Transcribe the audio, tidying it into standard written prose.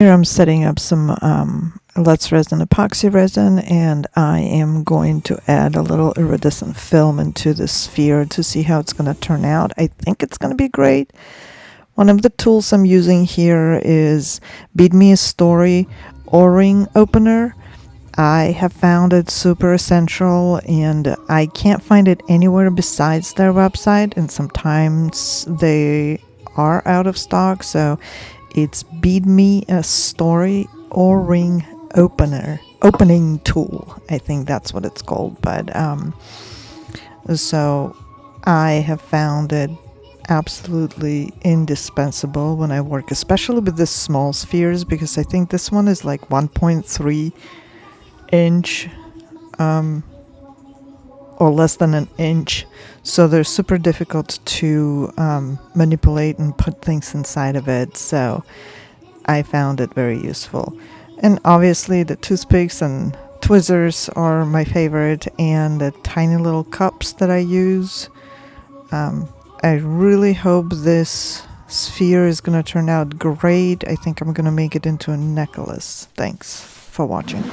Here I'm setting up some Let's Resin Epoxy resin, and I am going to add a little iridescent film into the sphere to see how it's going to turn out. I think it's going to be great. One of the tools I'm using here is Bead Me a Story O-ring opener. I have found it super essential, and I can't find it anywhere besides their website, and sometimes they are out of stock, so it's Bead Me a Story O-ring opening tool. I think that's what it's called. But so I have found it absolutely indispensable when I work, especially with the small spheres, because I think this one is like 1.3 inch or less than an inch, so they're super difficult to manipulate and put things inside of it. So I found it very useful. And obviously the toothpicks and tweezers are my favorite, and the tiny little cups that I use. I really hope this sphere is going to turn out great. I think I'm going to make it into a necklace. Thanks for watching.